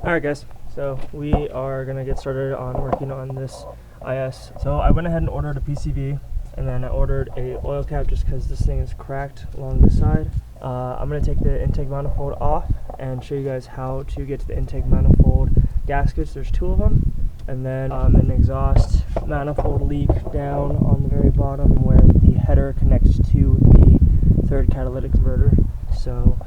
Alright guys, so we are going to get started on working on this IS. So I went ahead and ordered a PCV, and then I ordered a oil cap just because this thing is cracked along the side. I'm going to take the intake manifold off and show you guys how to get to the intake manifold gaskets. There's two of them, and then an exhaust manifold leak down on the very bottom where the header connects to the third catalytic converter. So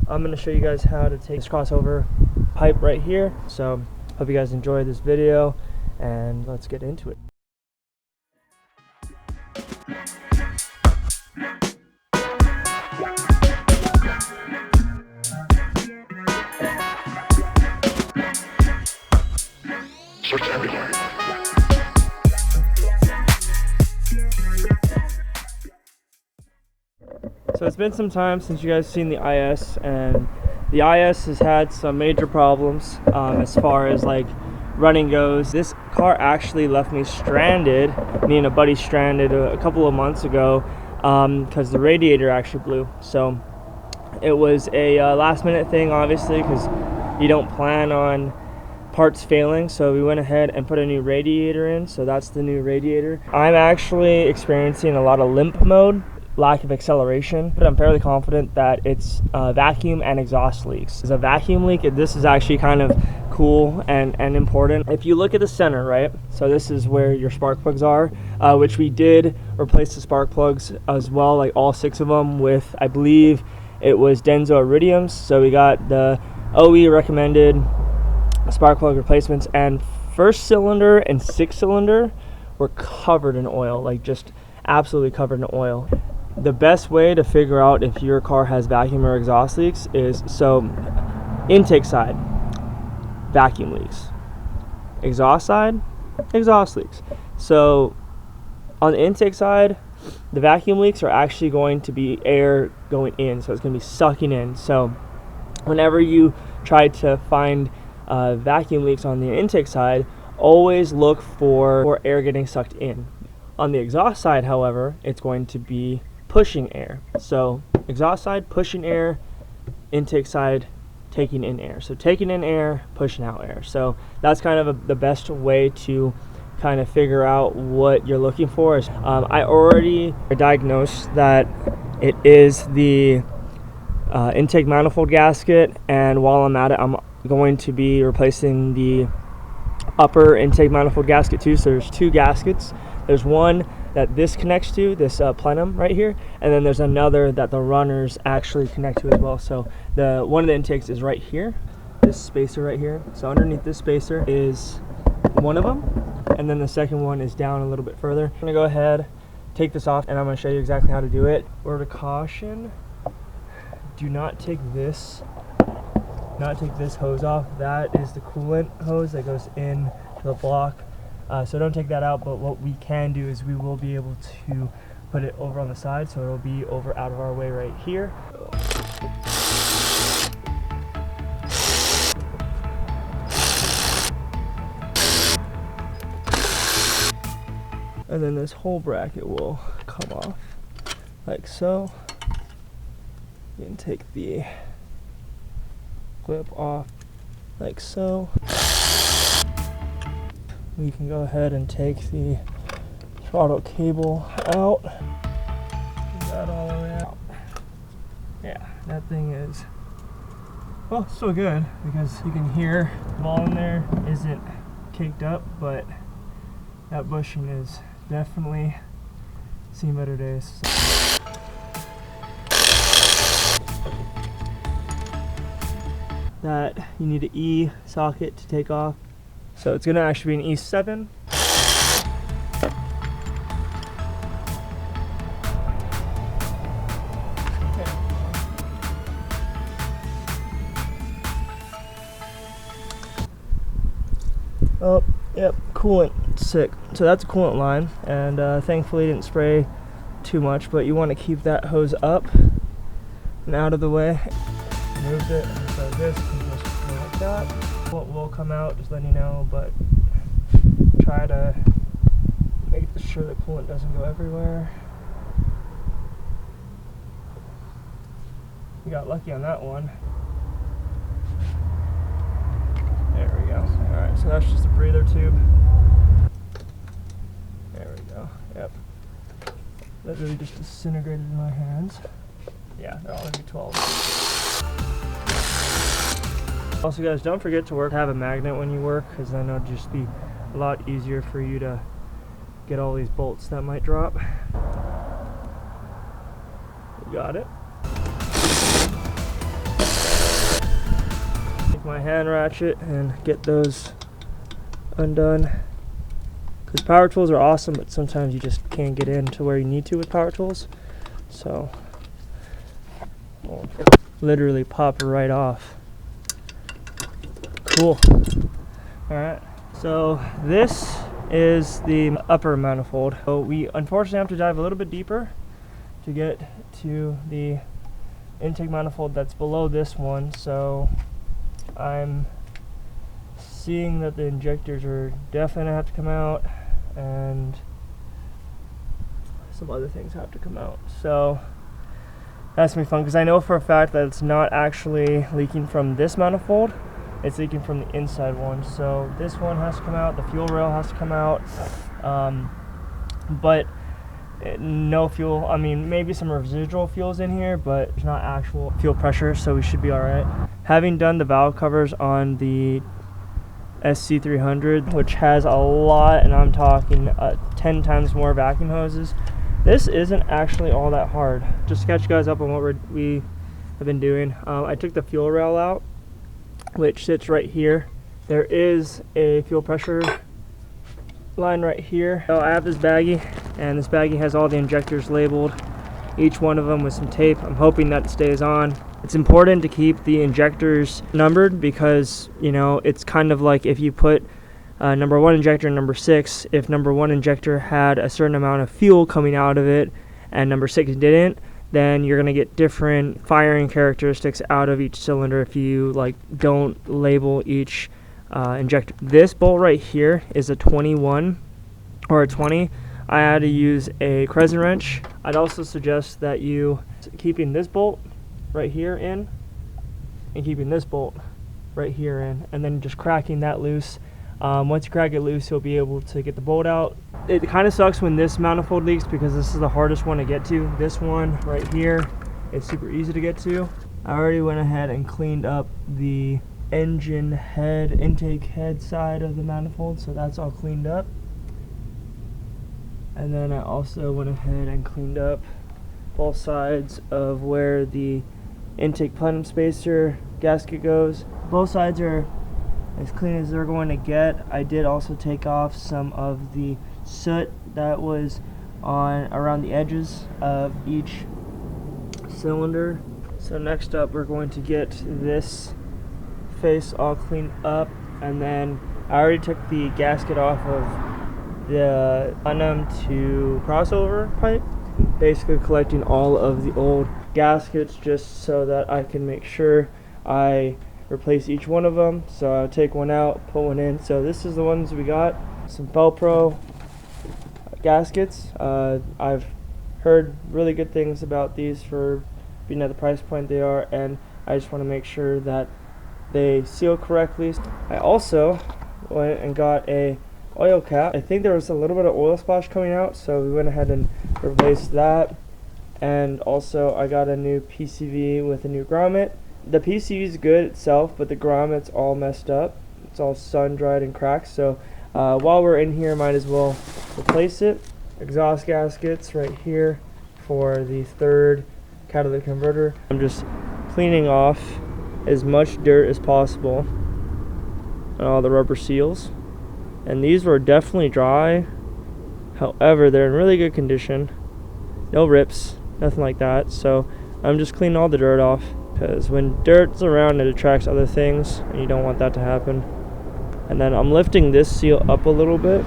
I'm going to show you guys how to take this crossover pipe right here. So hope you guys enjoyed this video, and let's get into it. Search everywhere. So it's been some time since you guys seen the IS, and the IS has had some major problems as far as like running goes. This car actually left me stranded, me and a buddy stranded a couple of months ago because the radiator actually blew. So it was a last minute thing, obviously, because you don't plan on parts failing. So we went ahead and put a new radiator in. So that's the new radiator. I'm actually experiencing a lot of limp mode, lack of acceleration, but I'm fairly confident that it's vacuum and exhaust leaks. It's a vacuum leak. This is actually kind of cool and important. If you look at the center, right, so this is where your spark plugs are, which we did replace the spark plugs as well, like all 6 of them with, I believe it was Denso iridiums. So we got the OE recommended spark plug replacements, and first cylinder and 6th cylinder were covered in oil, like just absolutely covered in oil. The best way to figure out if your car has vacuum or exhaust leaks is, so intake side, vacuum leaks. Exhaust side, exhaust leaks. So on the intake side, the vacuum leaks are actually going to be air going in, so it's going to be sucking in. So whenever you try to find vacuum leaks on the intake side, always look for air getting sucked in. On the exhaust side, however, it's going to be pushing air. So exhaust side pushing air, intake side taking in air. So taking in air, pushing out air. So that's kind of the best way to kind of figure out what you're looking for. I already diagnosed that it is the intake manifold gasket, and while I'm at it, I'm going to be replacing the upper intake manifold gasket too. So there's 2 gaskets. There's one that this connects to, this plenum right here, and then there's another that the runners actually connect to as well. So one of the intakes is right here, this spacer right here. So underneath this spacer is one of them, and then the second one is down a little bit further. I'm gonna go ahead, take this off, and I'm gonna show you exactly how to do it. Word of caution, do not take this hose off. That is the coolant hose that goes in to the block. So don't take that out, but what we can do is we will be able to put it over on the side, so it'll be over out of our way right here. And then this whole bracket will come off like so. You can take the clip off like so. We can go ahead and take the throttle cable out. Get that all the way out. Yeah, that thing is, well, still good, because you can hear the ball in there isn't caked up, but that bushing is definitely seen better days. That you need an E socket to take off. So it's going to actually be an E7. Oh, yep, coolant, sick. So that's a coolant line, and thankfully it didn't spray too much, but you want to keep that hose up and out of the way. Moved it, so this can just go like that. What will come out, just letting you know, but try to make sure the coolant doesn't go everywhere. We got lucky on that one. tube. There we go. Yep. That really just disintegrated in my hands. Yeah, they're all gonna be 12. Also, guys, don't forget to have a magnet when you work, because then it'll just be a lot easier for you to get all these bolts that might drop. Got it. Take my hand ratchet and get those undone. Because power tools are awesome, but sometimes you just can't get in to where you need to with power tools. So, literally pop right off. Cool. Alright, so this is the upper manifold. So we unfortunately have to dive a little bit deeper to get to the intake manifold that's below this one. So I'm seeing that the injectors are definitely gonna have to come out, and some other things have to come out. So that's gonna be fun, because I know for a fact that it's not actually leaking from this manifold, it's leaking from the inside one. So this one has to come out, the fuel rail has to come out, but no fuel. I mean, maybe some residual fuels in here, but it's not actual fuel pressure, so we should be all right. Having done the valve covers on the IS300, which has a lot, and I'm talking 10 times more vacuum hoses, this isn't actually all that hard. Just to catch you guys up on what we have been doing, I took the fuel rail out, which sits right here. There is a fuel pressure line right here. So I have this baggie, and this baggie has all the injectors labeled, each one of them with some tape. I'm hoping that it stays on. It's important to keep the injectors numbered, because, you know, it's kind of like if you put number 1 injector and number 6, if number 1 injector had a certain amount of fuel coming out of it and number 6 didn't, then you're going to get different firing characteristics out of each cylinder if you don't label each injector. This bolt right here is a 21 or a 20. I had to use a crescent wrench. I'd also suggest that you keeping this bolt right here in and keeping this bolt right here in, and then just cracking that loose. Once you crack it loose, you'll be able to get the bolt out. It kind of sucks when this manifold leaks, because this is the hardest one to get to. This one right here is super easy to get to. I already went ahead and cleaned up the engine head, intake head side of the manifold, so that's all cleaned up. And then I also went ahead and cleaned up both sides of where the intake plenum spacer gasket goes. Both sides are as clean as they're going to get. I did also take off some of the soot that was on around the edges of each cylinder. So next up, we're going to get this face all cleaned up, and then I already took the gasket off of the plenum to crossover pipe, basically collecting all of the old gaskets just so that I can make sure I replace each one of them. So I'll take one out, put one in. So this is the ones we got. Some Felpro gaskets. I've heard really good things about these for being at the price point they are, and I just want to make sure that they seal correctly. I also went and got a oil cap. I think there was a little bit of oil splash coming out, so we went ahead and replaced that. And also I got a new PCV with a new grommet. The PCV is good itself, but the grommet's all messed up. It's all sun dried and cracked, so while we're in here, might as well replace it. Exhaust gaskets right here for the third catalytic converter. I'm just cleaning off as much dirt as possible on all the rubber seals, and these were definitely dry. However, they're in really good condition, no rips, nothing like that. So I'm just cleaning all the dirt off, because when dirt's around, it attracts other things, and you don't want that to happen. And then I'm lifting this seal up a little bit,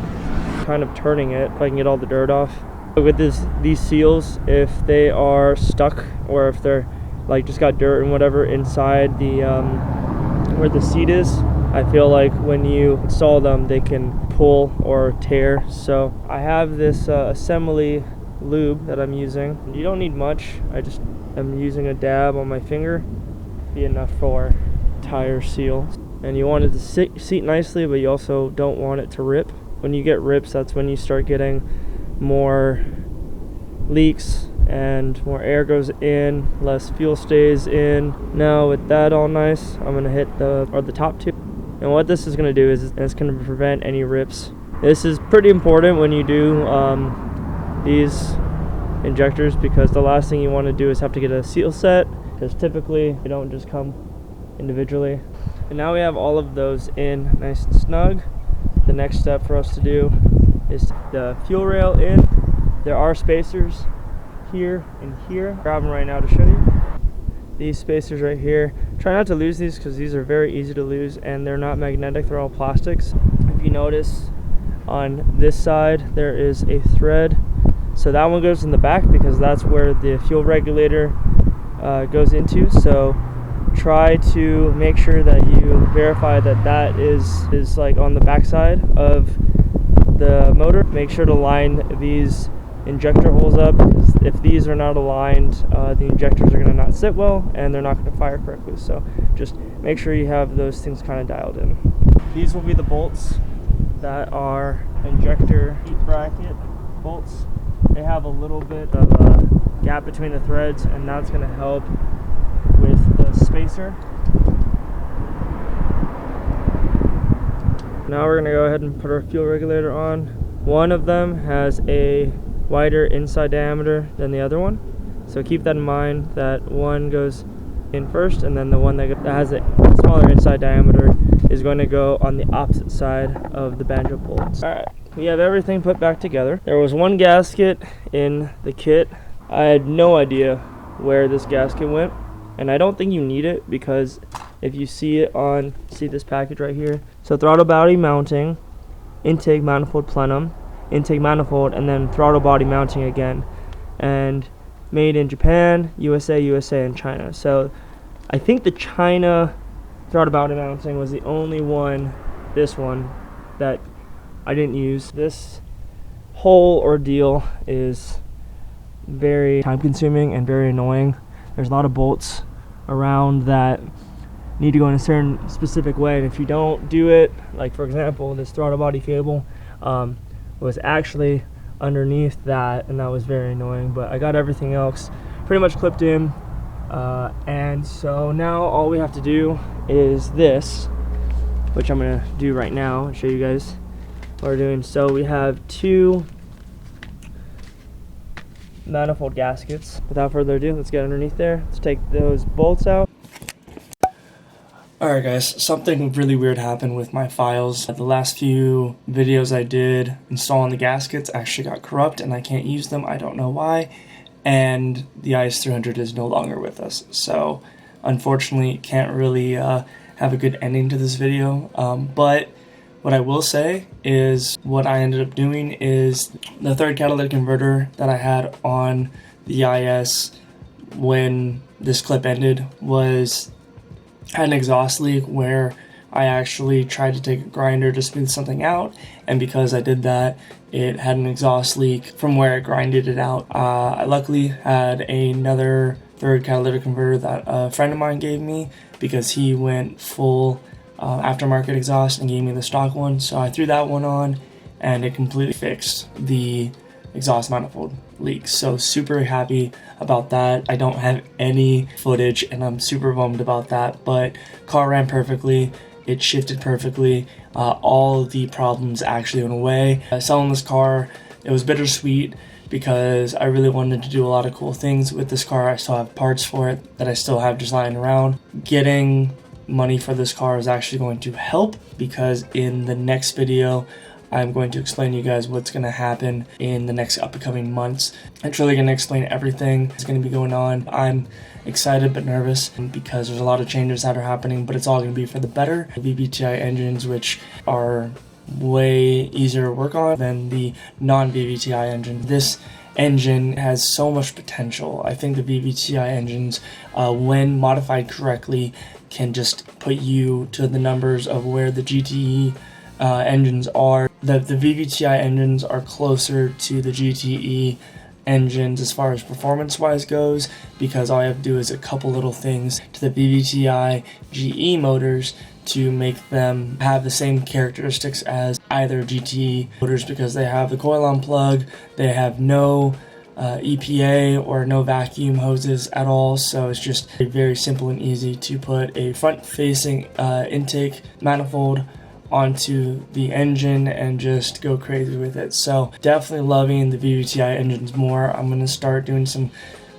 kind of turning it so I can get all the dirt off. With these seals, if they are stuck, or if they're just got dirt and whatever inside the where the seat is, I feel like when you install them, they can pull or tear. So I have this assembly lube that I'm using. You don't need much. I'm using a dab on my finger. Be enough for tire seal. and you want it to seat nicely, but you also don't want it to rip. When you get rips, that's when you start getting more leaks and more air goes in, less fuel stays in. Now with that all nice, I'm gonna hit the top two. And what this is gonna do is it's gonna prevent any rips. This is pretty important when you do these injectors, because the last thing you want to do is have to get a seal set, because typically they don't just come individually. And now we have all of those in nice and snug. The next step for us to do is the fuel rail in. There are spacers here and here. Grab them right now to show you. These spacers right here. Try not to lose these because these are very easy to lose and they're not magnetic, they're all plastics. If you notice on this side there is a thread. So that one goes in the back because that's where the fuel regulator goes into. So try to make sure that you verify that that is like on the back side of the motor. Make sure to line these injector holes up, because if these are not aligned, the injectors are going to not sit well and they're not going to fire correctly. So just make sure you have those things kind of dialed in. These will be the bolts that are injector heat bracket bolts. They have a little bit of a gap between the threads, and that's going to help with the spacer. Now we're going to go ahead and put our fuel regulator on. One of them has a wider inside diameter than the other one, so keep that in mind, that one goes in first and then the one that has a smaller inside diameter is going to go on the opposite side of the banjo bolts. Alright, we have everything put back together. There was one gasket in the kit. I had no idea where this gasket went, and I don't think you need it, because if you see this package right here, so throttle body mounting, intake manifold plenum, intake manifold, and then throttle body mounting again, and made in Japan, USA, and China. So I think the China throttle body mounting was the only one, this one, that I didn't use. This whole ordeal is very time consuming and very annoying. There's a lot of bolts around that need to go in a certain specific way, and if you don't do it, like for example this throttle body cable was actually underneath that, and that was very annoying, but I got everything else pretty much clipped in, and so now all we have to do is this, which I'm gonna do right now and show you guys what we're doing. So we have two manifold gaskets. Without further ado, let's get underneath there. Let's take those bolts out. Alright guys, something really weird happened with my files. The last few videos I did installing the gaskets actually got corrupt and I can't use them. I don't know why. And the IS300 is no longer with us. So unfortunately can't really have a good ending to this video. But what I will say is what I ended up doing is the third catalytic converter that I had on the IS when this clip ended had an exhaust leak where I actually tried to take a grinder to smooth something out, and because I did that, it had an exhaust leak from where I grinded it out. I luckily had another third catalytic converter that a friend of mine gave me, because he went full aftermarket exhaust and gave me the stock one, so I threw that one on and it completely fixed the exhaust manifold leaks. So super happy about that. I don't have any footage and I'm super bummed about that, but car ran perfectly, it shifted perfectly, all the problems actually went away. Selling this car, it was bittersweet because I really wanted to do a lot of cool things with this car. I still have parts for it that I still have just lying around. Getting money for this car is actually going to help, because in the next video I'm going to explain to you guys what's going to happen in the next upcoming months. It's really going to explain everything that's going to be going on. I'm excited but nervous because there's a lot of changes that are happening, but it's all going to be for the better. The VVTI engines, which are way easier to work on than the non-VVTI engine. This engine has so much potential. I think the VVTI engines, when modified correctly, can just put you to the numbers of where the GTE engines are. The VVTI engines are closer to the GTE engines as far as performance wise goes, because all I have to do is a couple little things to the VVTI GE motors to make them have the same characteristics as either GT motors, because they have the coil on plug, they have no EPA or no vacuum hoses at all, so it's just very simple and easy to put a front-facing intake manifold onto the engine and just go crazy with it. So definitely loving the VVTI engines more. I'm going to start doing some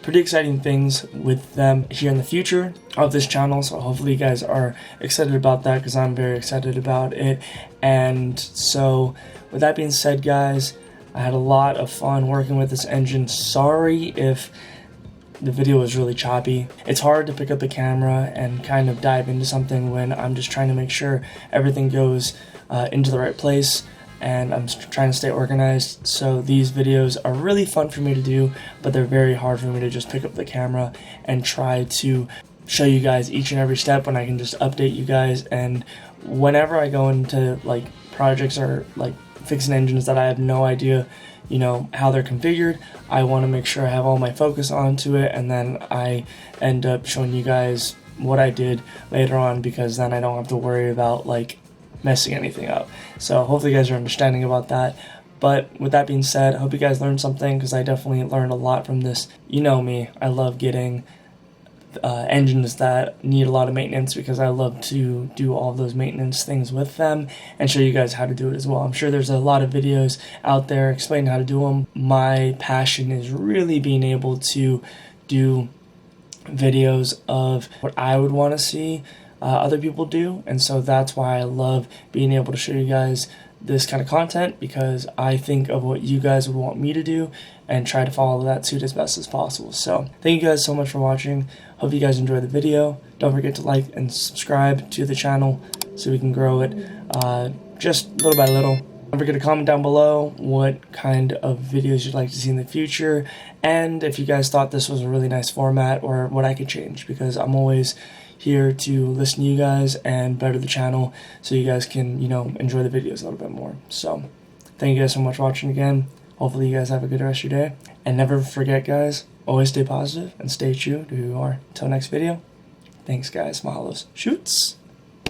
pretty exciting things with them here in the future of this channel, so hopefully you guys are excited about that, because I'm very excited about it. And so with that being said, guys, I had a lot of fun working with this engine. Sorry if the video was really choppy. It's hard to pick up the camera and kind of dive into something when I'm just trying to make sure everything goes into the right place, and I'm trying to stay organized. So these videos are really fun for me to do, but they're very hard for me to just pick up the camera and try to show you guys each and every step when I can just update you guys. And whenever I go into like projects or like fixing engines that I have no idea, you know, how they're configured, I want to make sure I have all my focus onto it, and then I end up showing you guys what I did later on, because then I don't have to worry about like messing anything up. So hopefully you guys are understanding about that. But with that being said, I hope you guys learned something, because I definitely learned a lot from this. You know me, I love getting engines that need a lot of maintenance, because I love to do all those maintenance things with them and show you guys how to do it as well. I'm sure there's a lot of videos out there explaining how to do them. My passion is really being able to do videos of what I would want to see other people do, and so that's why I love being able to show you guys this kind of content, because I think of what you guys would want me to do and try to follow that suit as best as possible. So thank you guys so much for watching. Hope you guys enjoyed the video. Don't forget to like and subscribe to the channel so we can grow it just little by little. Don't forget to comment down below what kind of videos you'd like to see in the future, and if you guys thought this was a really nice format or what I could change, because I'm always here to listen to you guys and better the channel so you guys can, you know, enjoy the videos a little bit more. So thank you guys so much for watching again. Hopefully you guys have a good rest of your day, and never forget, guys, always stay positive and stay true to who you are. Until next video, thanks guys, mahalos, shoots.